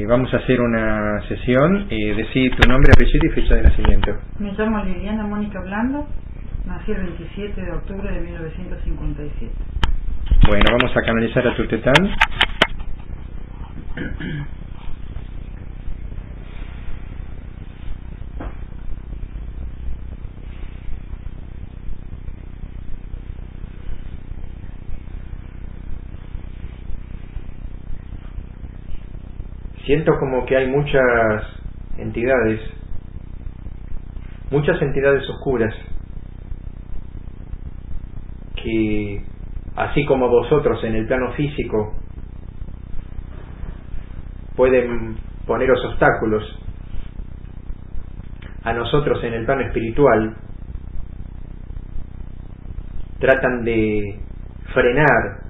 Vamos a hacer una sesión. Decí tu nombre, apellido y fecha de nacimiento. Me llamo Liliana Mónica Blando, nací el 27 de octubre de 1957. Bueno, vamos a canalizar a tu tetán. Siento como que hay muchas entidades oscuras que, así como vosotros en el plano físico pueden poneros obstáculos, a nosotros en el plano espiritual tratan de frenar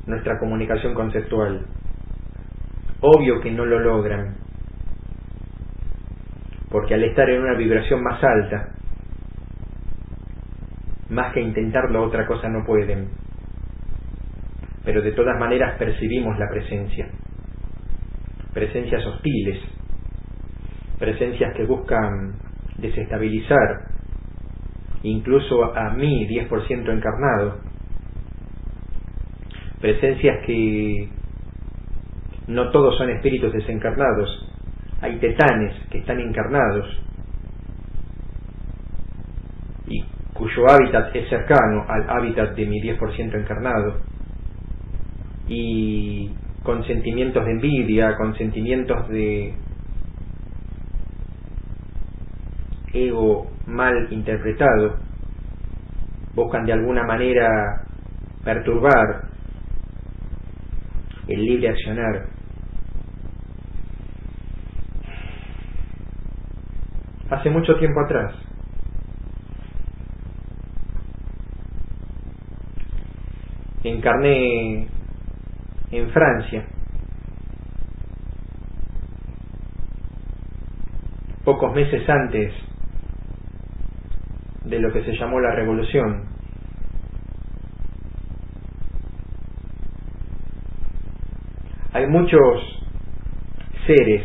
nuestra comunicación conceptual. Obvio que no lo logran, porque al estar en una vibración más alta, más que intentarlo, otra cosa no pueden. Pero de todas maneras percibimos la presencia. Presencias hostiles, presencias que buscan desestabilizar, incluso a mí, 10% encarnado. Presencias que no todos son espíritus desencarnados, hay tetanes que están encarnados y cuyo hábitat es cercano al hábitat de mi 10% encarnado, y con sentimientos de envidia, con sentimientos de ego mal interpretado, buscan de alguna manera perturbar el libre accionar. Hace mucho tiempo atrás, encarné en Francia, pocos meses antes de lo que se llamó la Revolución. Hay muchos seres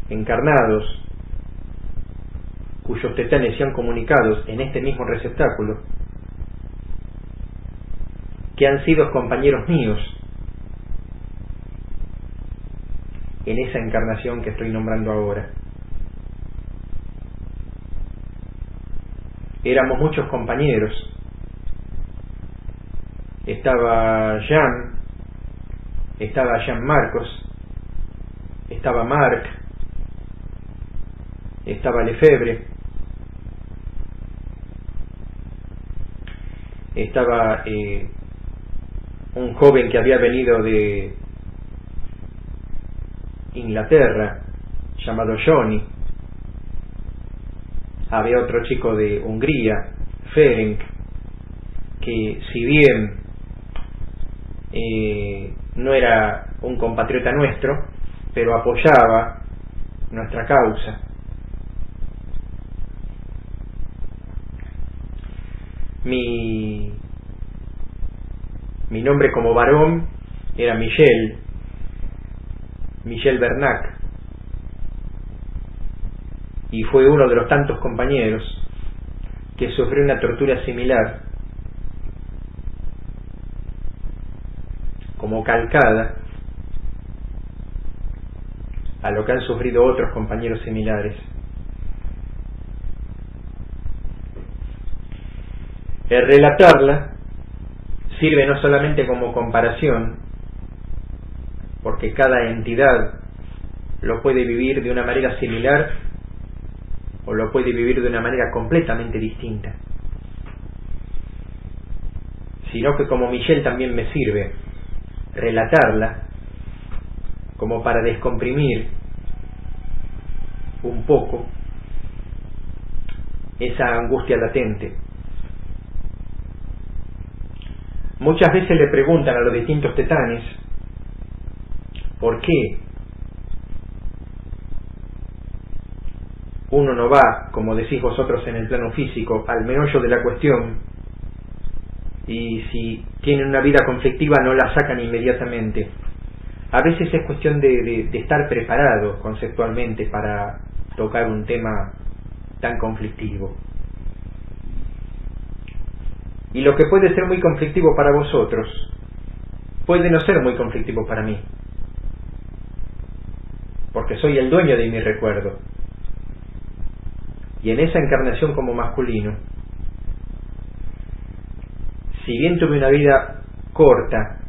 encarnados cuyos tetanes se han comunicado en este mismo receptáculo, que han sido compañeros míos en esa encarnación que estoy nombrando ahora. Éramos muchos compañeros. Estaba Jean, estaba Jean Marcos, estaba Marc, estaba Lefebvre, estaba un joven que había venido de Inglaterra llamado Johnny, había otro chico de Hungría, Ferenc, que si bien no era un compatriota nuestro, pero apoyaba nuestra causa. Mi nombre como varón era Michel Bernac, y fue uno de los tantos compañeros que sufrió una tortura similar, como calcada a lo que han sufrido otros compañeros similares. El relatarla sirve no solamente como comparación, porque cada entidad lo puede vivir de una manera similar o lo puede vivir de una manera completamente distinta, sino que como Michel también me sirve relatarla como para descomprimir un poco esa angustia latente. Muchas veces le preguntan a los distintos tetanes por qué uno no va, como decís vosotros en el plano físico, al meollo de la cuestión, y si tienen una vida conflictiva no la sacan inmediatamente. A veces es cuestión de estar preparado conceptualmente para tocar un tema tan conflictivo. Y lo que puede ser muy conflictivo para vosotros, puede no ser muy conflictivo para mí, porque soy el dueño de mi recuerdo. Y en esa encarnación como masculino, si bien tuve una vida corta,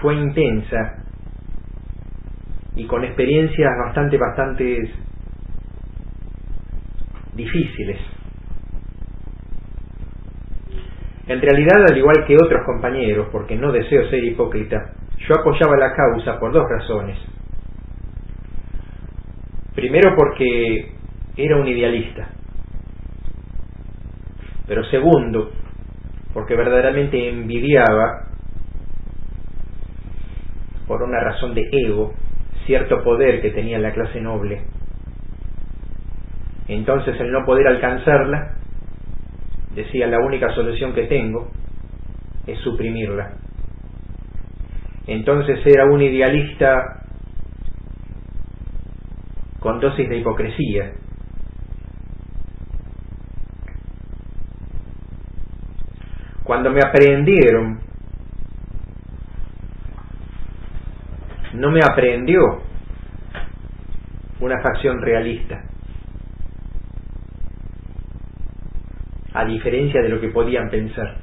fue intensa y con experiencias bastante difíciles. En realidad, al igual que otros compañeros, porque no deseo ser hipócrita, yo apoyaba la causa por dos razones. Primero, porque era un idealista. Pero segundo, porque verdaderamente envidiaba, por una razón de ego, cierto poder que tenía la clase noble. Entonces, el no poder alcanzarla, decía, la única solución que tengo es suprimirla. Entonces era un idealista con dosis de hipocresía. Cuando me aprehendieron, no me aprehendió una facción realista, a diferencia de lo que podían pensar,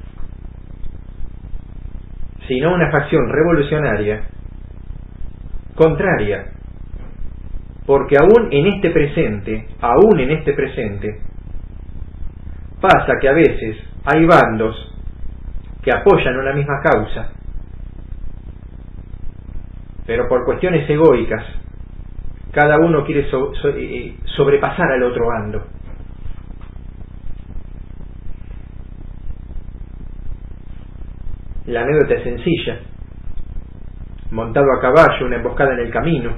sino una facción revolucionaria, contraria, porque aún en este presente, pasa que a veces hay bandos que apoyan una misma causa, pero por cuestiones egoicas, cada uno quiere sobrepasar al otro bando. La anécdota es sencilla. Montado a caballo, una emboscada en el camino.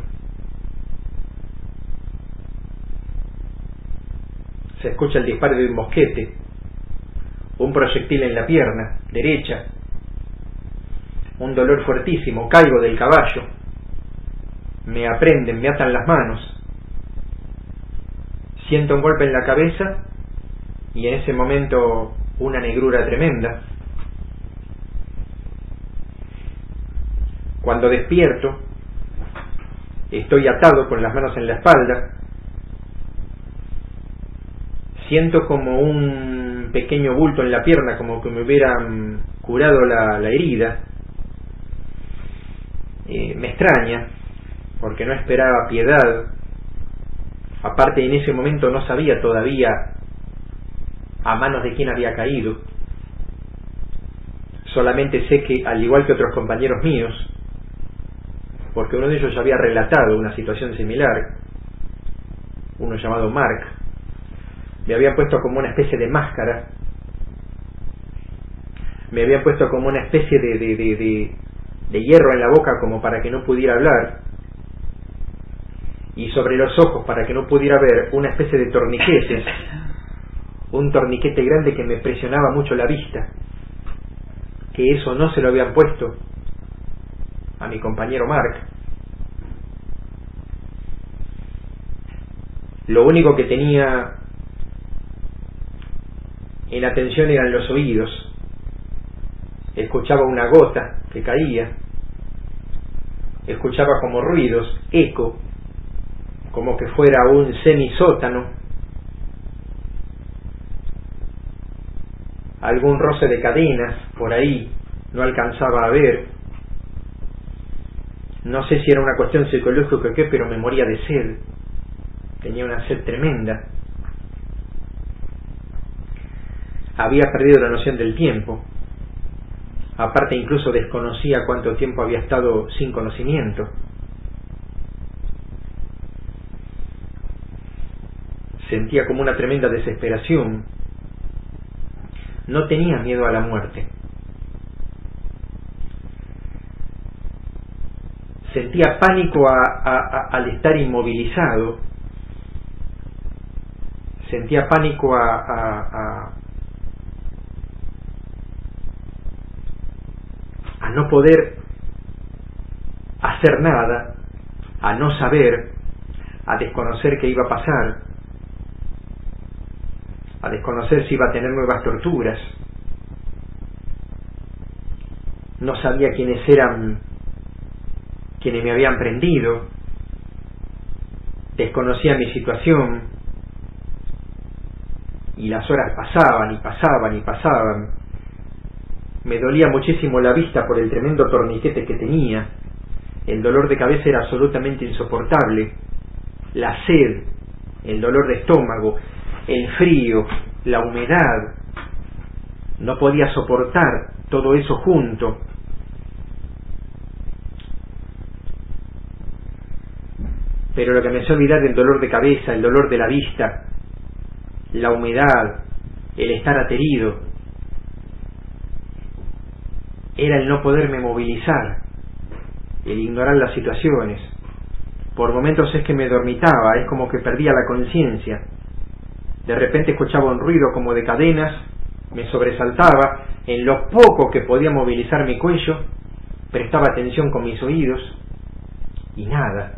Se escucha el disparo de un mosquete, un proyectil en la pierna derecha, un dolor fuertísimo, caigo del caballo, me aprenden, me atan las manos, siento un golpe en la cabeza y en ese momento una negrura tremenda. Cuando despierto, estoy atado con las manos en la espalda, siento como un pequeño bulto en la pierna, como que me hubieran curado la herida. Me extraña, porque no esperaba piedad. Aparte, en ese momento no sabía todavía a manos de quién había caído. Solamente sé que, al igual que otros compañeros míos, porque uno de ellos ya había relatado una situación similar, uno llamado Mark, me habían puesto como una especie de máscara, me habían puesto como una especie de hierro en la boca como para que no pudiera hablar, y sobre los ojos para que no pudiera ver una especie de torniquetes, un torniquete grande que me presionaba mucho la vista, que eso no se lo habían puesto a mi compañero Mark. Lo único que tenía en atención eran los oídos. Escuchaba una gota que caía, escuchaba como ruidos, eco, como que fuera un semisótano, algún roce de cadenas por ahí, no alcanzaba a ver. No sé si era una cuestión psicológica o qué, pero me moría de sed. Tenía una sed tremenda. Había perdido la noción del tiempo. Aparte, incluso desconocía cuánto tiempo había estado sin conocimiento. Sentía como una tremenda desesperación. No tenía miedo a la muerte. Sentía pánico al estar inmovilizado. Sentía pánico a no poder hacer nada, a no saber, a desconocer qué iba a pasar, a desconocer si iba a tener nuevas torturas. No sabía quiénes eran quienes me habían prendido, desconocía mi situación, y las horas pasaban y pasaban y pasaban. Me dolía muchísimo la vista por el tremendo torniquete que tenía, el dolor de cabeza era absolutamente insoportable, la sed, el dolor de estómago, el frío, la humedad, no podía soportar todo eso junto. Pero lo que me hacía olvidar del dolor de cabeza, el dolor de la vista, la humedad, el estar aterido, era el no poderme movilizar, el ignorar las situaciones. Por momentos es que me dormitaba, es como que perdía la conciencia. De repente escuchaba un ruido como de cadenas, me sobresaltaba, en lo poco que podía movilizar mi cuello, prestaba atención con mis oídos, y nada.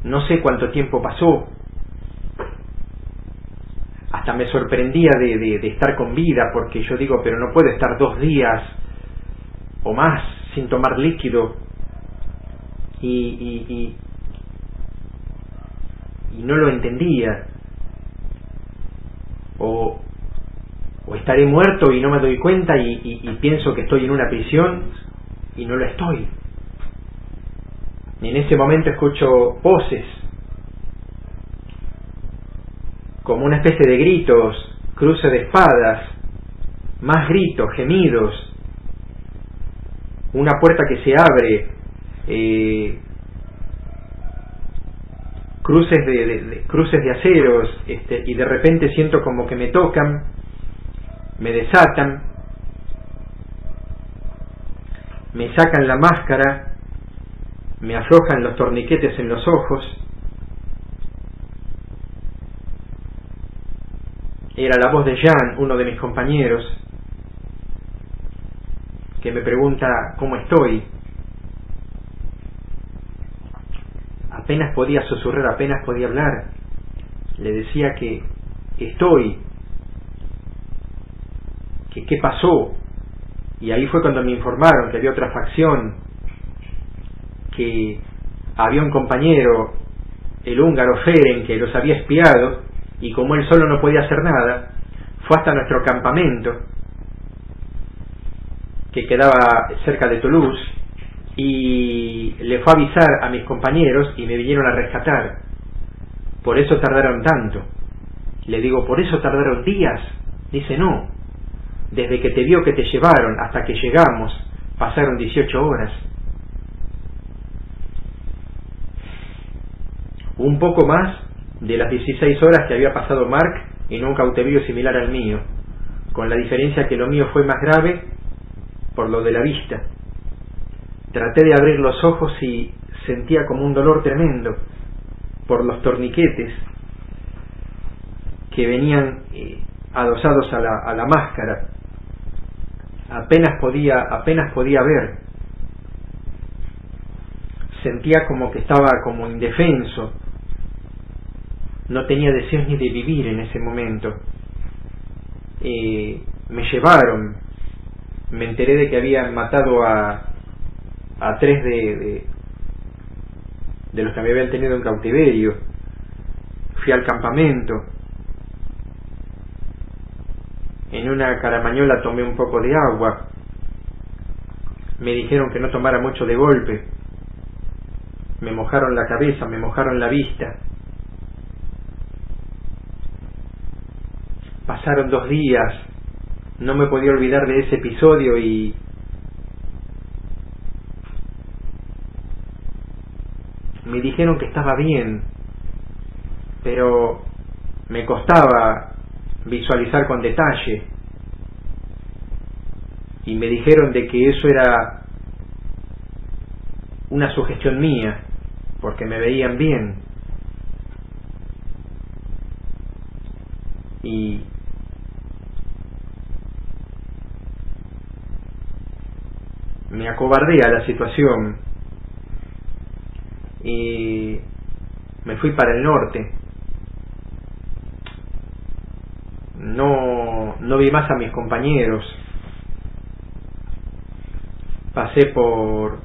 No sé cuánto tiempo pasó. Hasta me sorprendía de estar con vida, porque yo digo, pero no puedo estar 2 días o más sin tomar líquido. Y no lo entendía. O estaré muerto y no me doy cuenta y pienso que estoy en una prisión y no lo estoy. Y en ese momento escucho voces, como una especie de gritos, cruce de espadas, más gritos, gemidos, una puerta que se abre, cruces de aceros, y de repente siento como que me tocan, me desatan, me sacan la máscara, me aflojan los torniquetes en los ojos. Era la voz de Jan, uno de mis compañeros, que me pregunta cómo estoy. Apenas podía susurrar, apenas podía hablar. Le decía que estoy, que qué pasó. Y ahí fue cuando me informaron que había otra facción, que había un compañero, el húngaro Ferenc, que los había espiado, y como él solo no podía hacer nada, fue hasta nuestro campamento, que quedaba cerca de Toulouse, y le fue a avisar a mis compañeros y me vinieron a rescatar. Por eso tardaron tanto. Le digo, ¿por eso tardaron días? Dice, no, desde que te vio que te llevaron hasta que llegamos pasaron 18 horas. Un poco más de las 16 horas que había pasado Mark en un cautiverio similar al mío, con la diferencia que lo mío fue más grave por lo de la vista. Traté de abrir los ojos y sentía como un dolor tremendo por los torniquetes que venían adosados a la máscara. Apenas podía ver. Sentía como que estaba como indefenso. No tenía deseos ni de vivir en ese momento. Me llevaron. Me enteré de que habían matado a 3 de los que me habían tenido en cautiverio. Fui al campamento. En una caramañola tomé un poco de agua. Me dijeron que no tomara mucho de golpe. Me mojaron la cabeza, me mojaron la vista. Pasaron 2 días. No me podía olvidar de ese episodio y me dijeron que estaba bien, pero me costaba visualizar con detalle, y me dijeron de que eso era una sugestión mía, porque me veían bien, me acobardé a la situación y me fui para el norte. No vi más a mis compañeros. Pasé por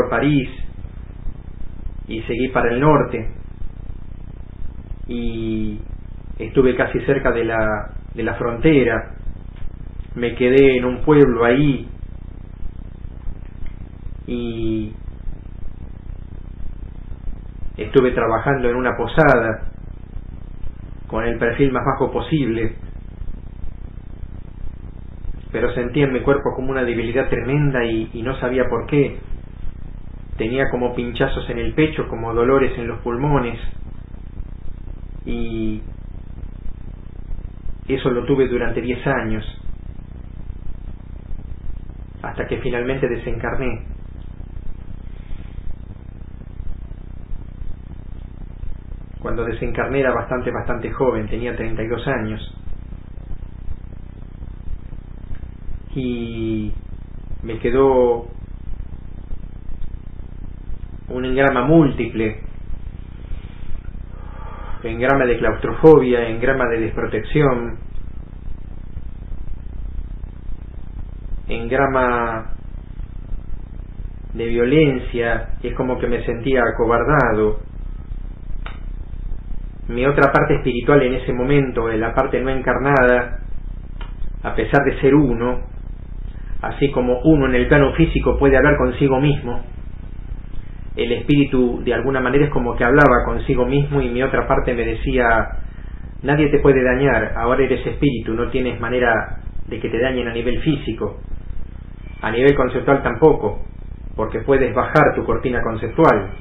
París y seguí para el norte y estuve casi cerca de la frontera. Me quedé en un pueblo ahí y estuve trabajando en una posada con el perfil más bajo posible, pero sentí en mi cuerpo como una debilidad tremenda y no sabía por qué. Tenía como pinchazos en el pecho, como dolores en los pulmones, y eso lo tuve durante 10 años, hasta que finalmente desencarné. Cuando desencarné era bastante joven, tenía 32 años. Y me quedó un engrama múltiple, engrama de claustrofobia, engrama de desprotección, engrama de violencia. Es como que me sentía acobardado. Mi otra parte espiritual en ese momento, la parte no encarnada, a pesar de ser uno, así como uno en el plano físico puede hablar consigo mismo, el espíritu de alguna manera es como que hablaba consigo mismo, y mi otra parte me decía: nadie te puede dañar, ahora eres espíritu, no tienes manera de que te dañen a nivel físico, a nivel conceptual tampoco, porque puedes bajar tu cortina conceptual.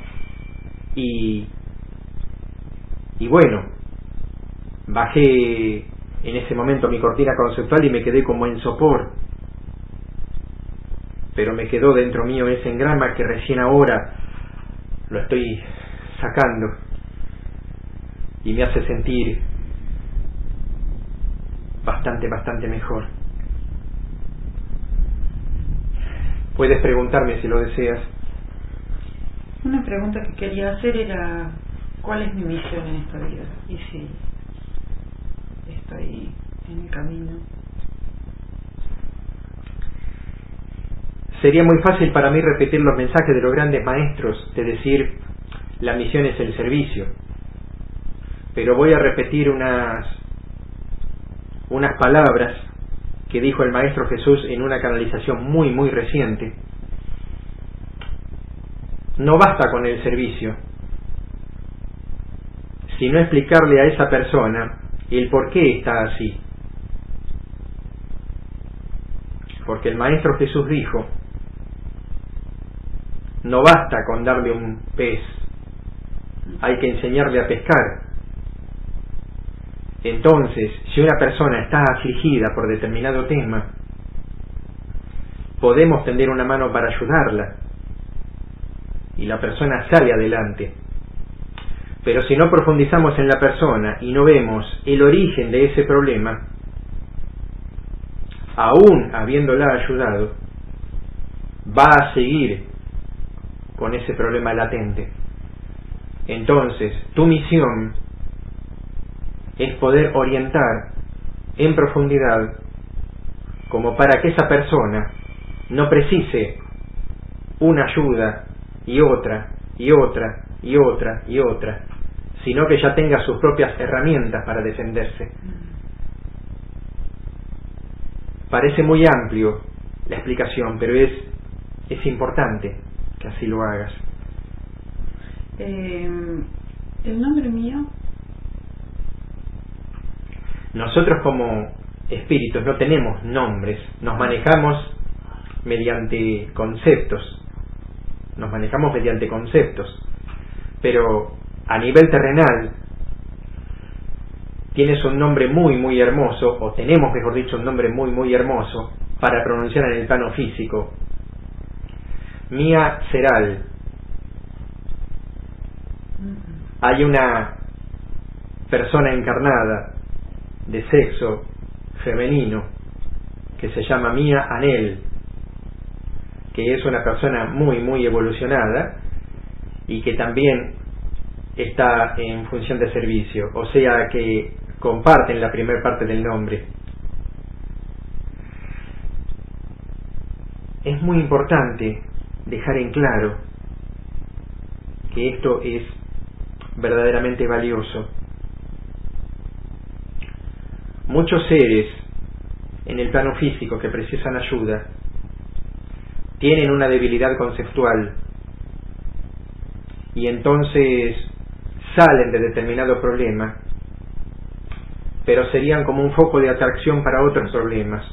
Y bueno, bajé en ese momento mi cortina conceptual y me quedé como en sopor, pero me quedó dentro mío ese engrama que recién ahora lo estoy sacando y me hace sentir bastante mejor. Puedes preguntarme si lo deseas. Una pregunta que quería hacer era: ¿cuál es mi misión en esta vida? Y si estoy en el camino. Sería muy fácil para mí repetir los mensajes de los grandes maestros, de decir: la misión es el servicio. Pero voy a repetir unas palabras que dijo el Maestro Jesús en una canalización muy reciente. No basta con el servicio, sino explicarle a esa persona el por qué está así. Porque el Maestro Jesús dijo: no basta con darle un pez, hay que enseñarle a pescar. Entonces, si una persona está afligida por determinado tema, podemos tender una mano para ayudarla y la persona sale adelante. Pero si no profundizamos en la persona y no vemos el origen de ese problema, aún habiéndola ayudado, va a seguir con ese problema latente. Entonces, tu misión es poder orientar en profundidad, como para que esa persona no precise una ayuda y otra, sino que ya tenga sus propias herramientas para defenderse. Parece muy amplio la explicación, pero es importante que así lo hagas. ¿El nombre mío? Nosotros como espíritus no tenemos nombres, nos manejamos mediante conceptos, pero a nivel terrenal tienes un nombre muy hermoso, o tenemos, mejor dicho, un nombre muy hermoso para pronunciar en el plano físico. Mía Seral. Hay una persona encarnada de sexo femenino que se llama Mía Anel. que es una persona muy evolucionada y que también está en función de servicio, o sea que comparten la primera parte del nombre. Es muy importante dejar en claro que esto es verdaderamente valioso. Muchos seres en el plano físico que precisan ayuda tienen una debilidad conceptual y entonces salen de determinado problema, pero serían como un foco de atracción para otros problemas.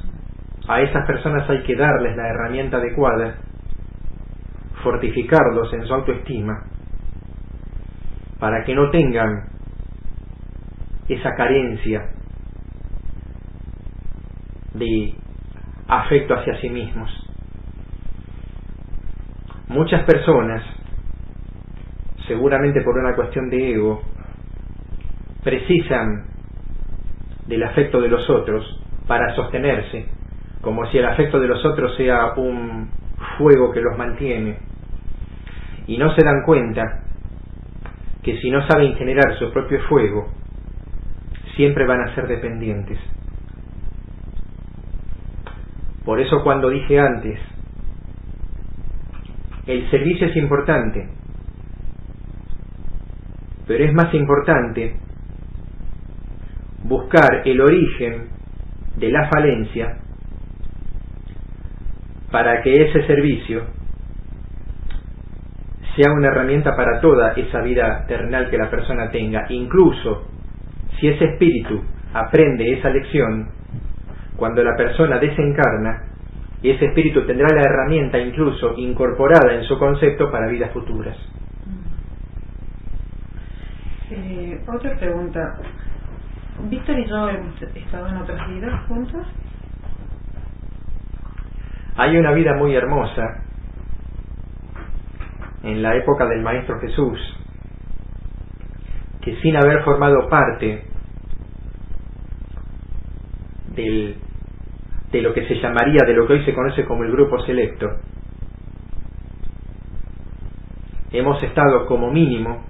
A esas personas hay que darles la herramienta adecuada, fortificarlos en su autoestima, para que no tengan esa carencia de afecto hacia sí mismos. Muchas personas, seguramente por una cuestión de ego, precisan del afecto de los otros para sostenerse, como si el afecto de los otros sea un fuego que los mantiene, y no se dan cuenta que si no saben generar su propio fuego, siempre van a ser dependientes. Por eso cuando dije antes, el servicio es importante, pero es más importante buscar el origen de la falencia para que ese servicio sea una herramienta para toda esa vida terrenal que la persona tenga. Incluso si ese espíritu aprende esa lección, cuando la persona desencarna, ese espíritu tendrá la herramienta incluso incorporada en su concepto para vidas futuras. Otra pregunta. ¿Víctor y yo hemos estado en otras vidas juntos? Hay una vida muy hermosa en la época del Maestro Jesús, que sin haber formado parte de lo que se llamaría, de lo que hoy se conoce como el grupo selecto, hemos estado como mínimo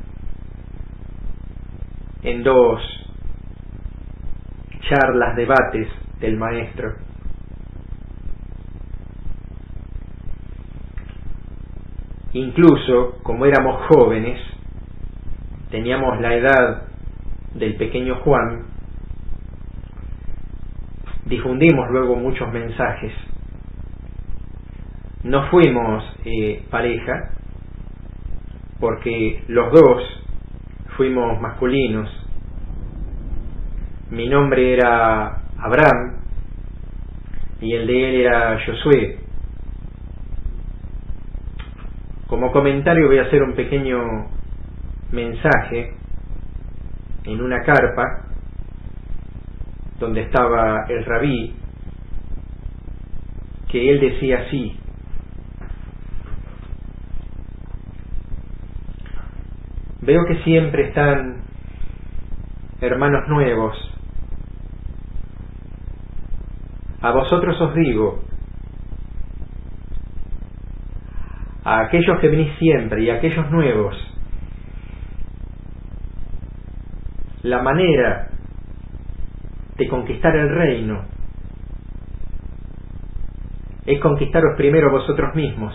en 2 charlas, debates del Maestro. Incluso, como éramos jóvenes, teníamos la edad del pequeño Juan, difundimos luego muchos mensajes. No fuimos pareja, porque los dos fuimos masculinos. Mi nombre era Abraham y el de él era Josué. Como comentario voy a hacer un pequeño mensaje en una carpa donde estaba el rabí, que él decía así: veo que siempre están hermanos nuevos. A vosotros os digo, a aquellos que venís siempre y a aquellos nuevos, la manera de conquistar el reino es conquistaros primero vosotros mismos.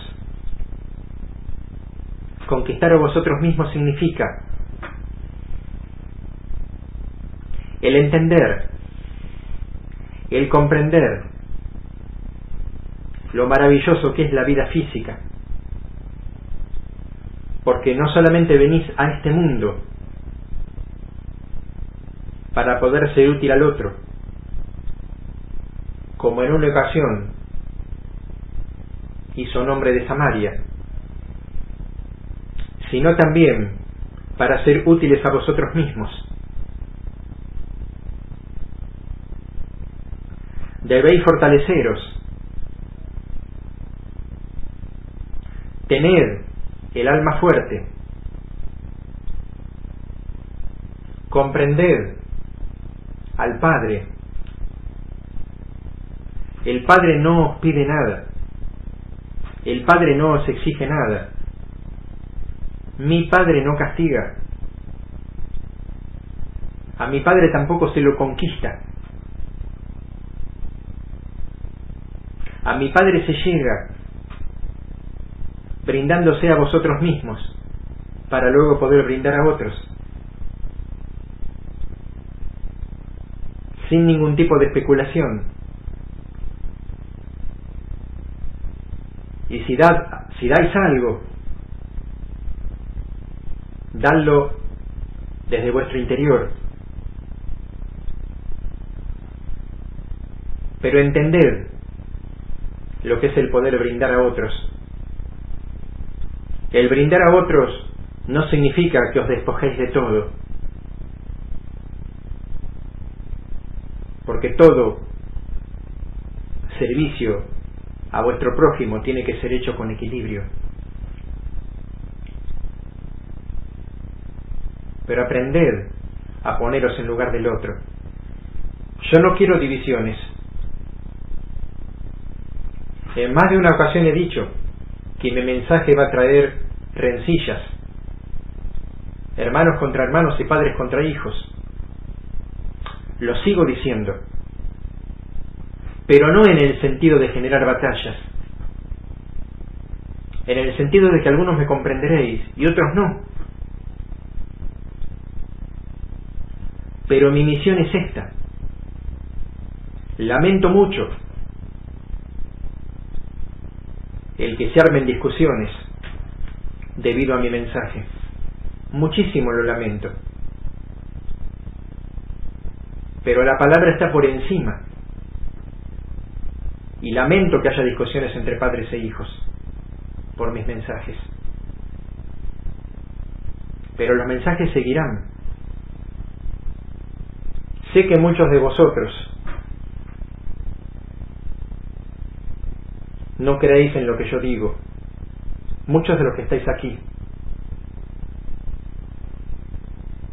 Conquistaros vosotros mismos significa el entender, el comprender lo maravilloso que es la vida física, porque no solamente venís a este mundo para poder ser útil al otro, como en una ocasión hizo un hombre de Samaria, sino también para ser útiles a vosotros mismos. Debéis fortaleceros, tened el alma fuerte, comprended al Padre. El Padre no os pide nada, El Padre no os exige nada. Mi Padre no castiga. A mi Padre tampoco se lo conquista. A mi Padre se llega brindándose a vosotros mismos para luego poder brindar a otros, sin ningún tipo de especulación. Y si dais algo, dadlo desde vuestro interior. Pero entended lo que es el poder brindar a otros. El brindar a otros no significa que os despojéis de todo, porque todo servicio a vuestro prójimo tiene que ser hecho con equilibrio. Pero aprended a poneros en lugar del otro. Yo no quiero divisiones. En más de una ocasión he dicho que mi mensaje va a traer rencillas, hermanos contra hermanos y padres contra hijos. Lo sigo diciendo, pero no en el sentido de generar batallas, en el sentido de que algunos me comprenderéis y otros no. Pero mi misión es esta. Lamento mucho el que se armen discusiones debido a mi mensaje. Muchísimo lo lamento. Pero la palabra está por encima. Y lamento que haya discusiones entre padres e hijos por mis mensajes. Pero los mensajes seguirán. Sé que muchos de vosotros no creéis en lo que yo digo. Muchos de los que estáis aquí.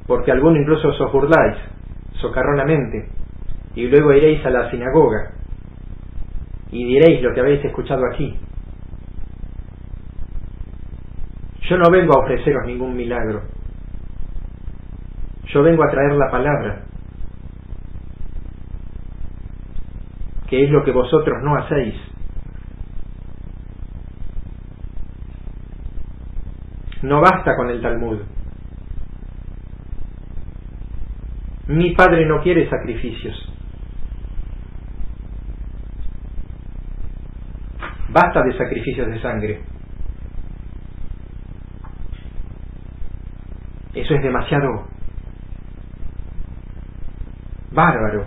Porque algunos incluso os burláis socarronamente y luego iréis a la sinagoga y diréis lo que habéis escuchado aquí. Yo no vengo a ofreceros ningún milagro. Yo vengo a traer la palabra, que es lo que vosotros no hacéis. No basta con el Talmud. Mi Padre no quiere sacrificios. Basta de sacrificios de sangre. Eso es demasiado bárbaro.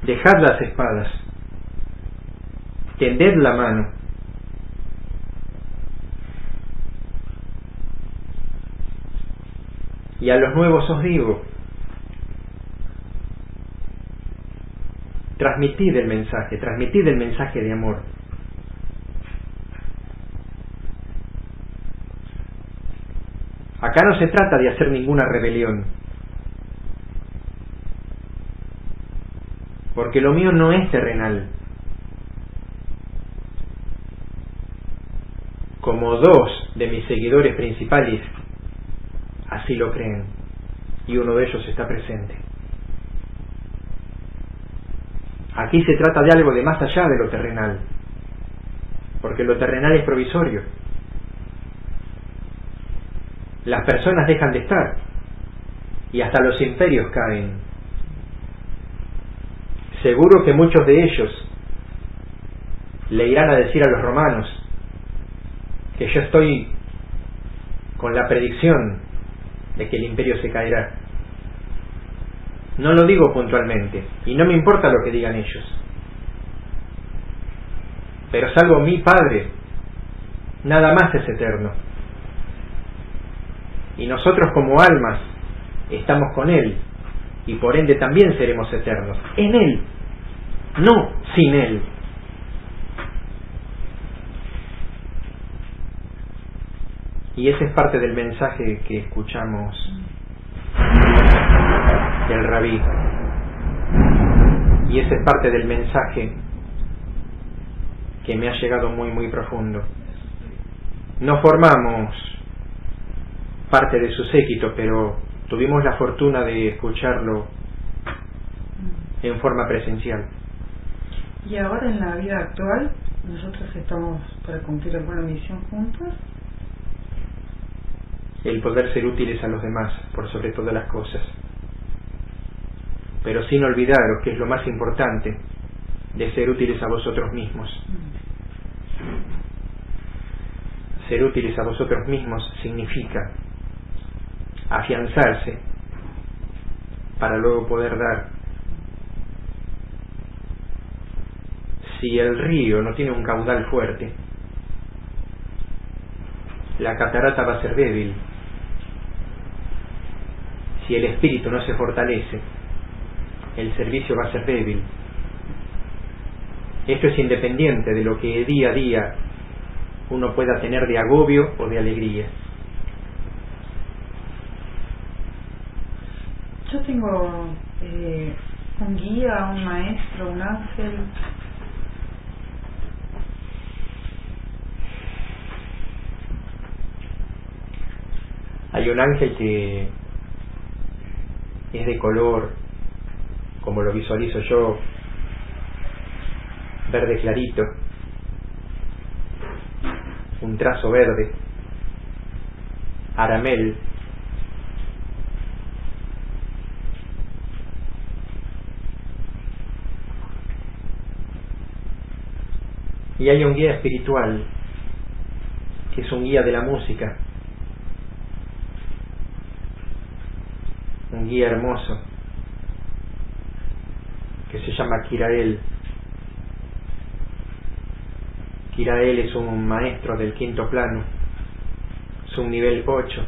Dejad las espadas. Tended la mano. Y a los nuevos os digo, transmitid el mensaje de amor. Acá no se trata de hacer ninguna rebelión, porque lo mío no es terrenal. Como dos de mis seguidores principales así lo creen, y uno de ellos está presente. Aquí se trata de algo de más allá de lo terrenal, porque lo terrenal es provisorio. Las personas dejan de estar, y hasta los imperios caen. Seguro que muchos de ellos le irán a decir a los romanos que yo estoy con la predicción de que el imperio se caerá. No lo digo puntualmente, y no me importa lo que digan ellos. Pero salvo mi Padre, nada más es eterno. Y nosotros como almas estamos con Él, y por ende también seremos eternos. En Él, no sin Él. Y ese es parte del mensaje que escuchamos del Rabí. Y ese es parte del mensaje que me ha llegado muy muy profundo. No formamos parte de su séquito, pero tuvimos la fortuna de escucharlo en forma presencial. Y ahora en la vida actual, nosotros estamos para cumplir alguna misión juntos. El poder ser útiles a los demás, por sobre todas las cosas. Pero sin olvidaros que es lo más importante, de ser útiles a vosotros mismos. Ser útiles a vosotros mismos significa afianzarse para luego poder dar. Si el río no tiene un caudal fuerte, la catarata va a ser débil. Si el espíritu no se fortalece, el servicio va a ser débil. Esto es independiente de lo que día a día uno pueda tener de agobio o de alegría. Yo tengo un guía, un maestro, un ángel. Hay un ángel que es de color, como lo visualizo yo, verde clarito, un trazo verde, aramel, y hay un guía espiritual que es un guía de la música, un guía hermoso que se llama Kirael. Kirael es un maestro del quinto plano, es un nivel 8.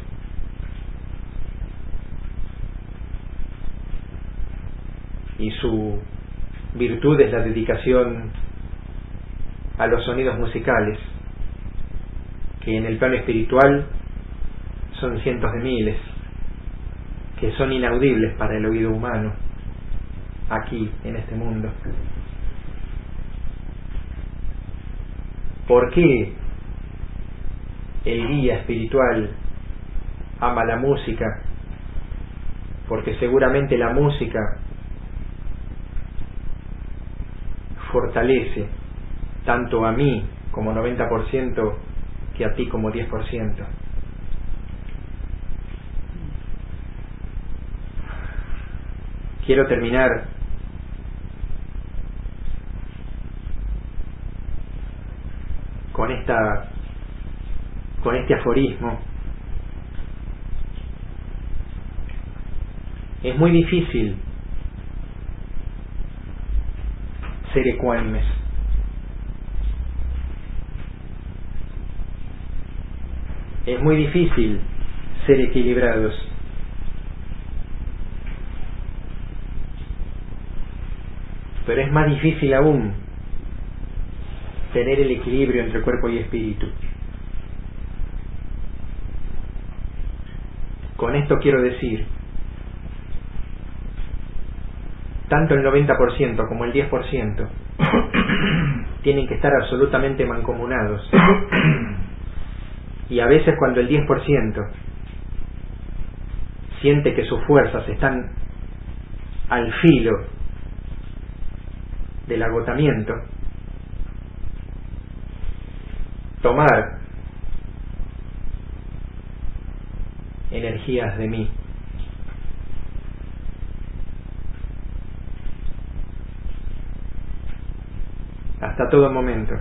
Y su virtud es la dedicación a los sonidos musicales, que en el plano espiritual son cientos de miles, que son inaudibles para el oído humano, aquí, en este mundo. ¿Por qué el guía espiritual ama la música? Porque seguramente la música fortalece tanto a mí como 90% que a ti como 10%. Quiero terminar con este aforismo. Es muy difícil ser ecuánimes. Es muy difícil ser equilibrados. Pero es más difícil aún tener el equilibrio entre cuerpo y espíritu. Con esto quiero decir, tanto el 90% como el 10% tienen que estar absolutamente mancomunados. Y a veces cuando el 10% siente que sus fuerzas están al filo del agotamiento, tomar energías de mí. Hasta todo momento.